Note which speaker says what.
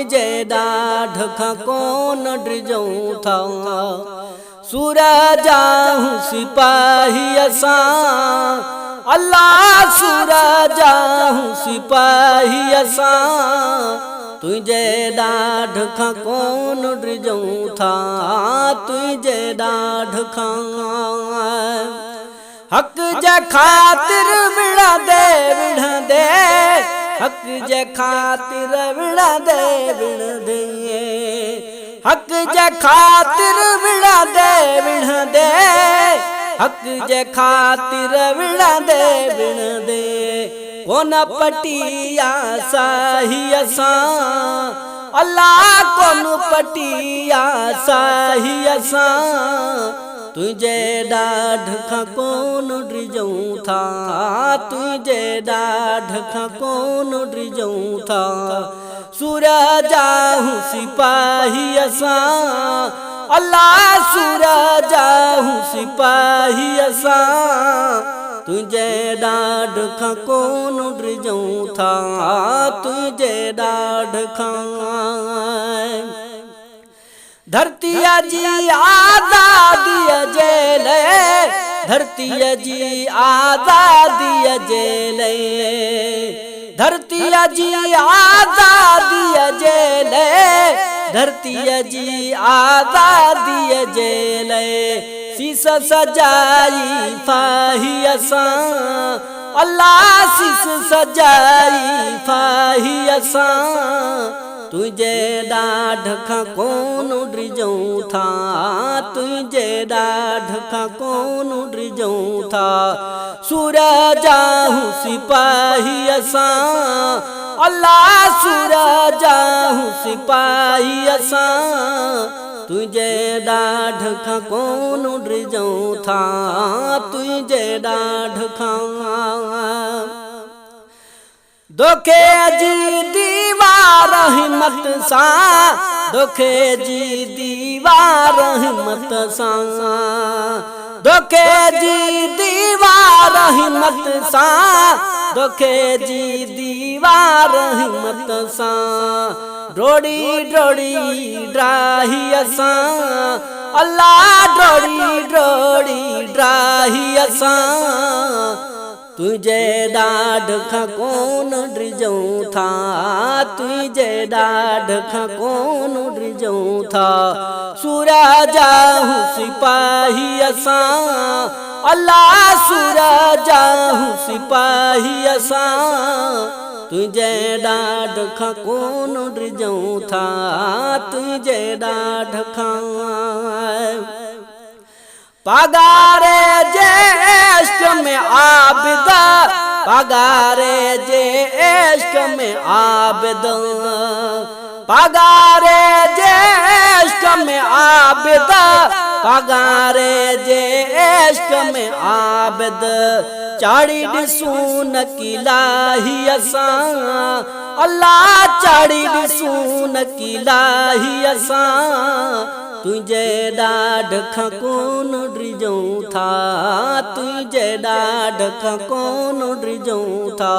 Speaker 1: जे ॾाढ खां कोन डिजऊं था। सूरजा हूं सिपाही असां, अल्लाह सूरजा हूं सिपाही असां। तुझे ॾाढ खां कोन डिजऊं था, तुझे ॾाढ खां। हक जे खातिर विढ़ंदे विढ़ंदे, हक जे खातिर विढ़ंदे विढ़ंदे, हक जे खातिर विढ़ंदे विढ़ंदे, हक जे खातिर विढ़ंदे विढ़ंदे। कोन पटिया साही असां, अल्लाह कोन पटिया साही असां। तुझे ॾाढ खां कोन डिजऊं था, तुझे ॾाढ खां कोन डिजऊं था। सूरजा हूं सिपाही असां, अल्लाह सूरजा हूं सिपाही असां। तुझे ॾाढ खां कोन डिजऊं था, तुझे ॾाढ खां। धरतीअ जी आज़ादीअ जे लाइ, धरतीअ जी आज़ादीअ जे लाइ, धरतीअ जी आज़ादीअ जे लाइ, धरतीअ जी आज़ादीअ जे लाइ। सीस सजाई फाही असां, अल्लाह सीस सजाई फाही असां। तुझे ॾाढ खां कोन डिजऊं था, तुझे ॾाढ खां कोन डिजऊं था। सूरजा हूं सिपाही असां, अल्लाह सूरजा हूं सिपाही असां। तुझे ॾाढ खां कोन डिजऊं था, तुझे ॾाढ खां। दोखे जी दीवार हिम्मत सां, दोखे जी दीवार हिम्मत सां, दोखे जी दीवार हिम्मत सां, दोखे जी दीवार हिम्मत सां। डोड़ी डोड़ी ड्राही असां, अल्लाह डोड़ी डोड़ी ड्राही असां। तुझे ॾाढ खां कोन डिजऊं था, तुझे ॾाढ खां कोन डिजऊं था। सूरजा हूं सिपाही असां, अल्लाह सूरजा हूं सिपाही असां। तुझे ॾाढ खां कोन डिजऊं था, तुझे ॾाढ खां। पगारे जे इश्क में आबिद, पगारे जे इश्क में आबिद, पगारे जे इश्क में आबिद, पगारे जे इश्क में आबिद। चाड़ी ॾिसूं न किलाही असां, अल्लाह चाड़ी ॾिसूं न किलाही असां। तुझे ॾाढ खां कोन डिजऊं था, तुझे ॾाढ खां कोन डिजऊं था।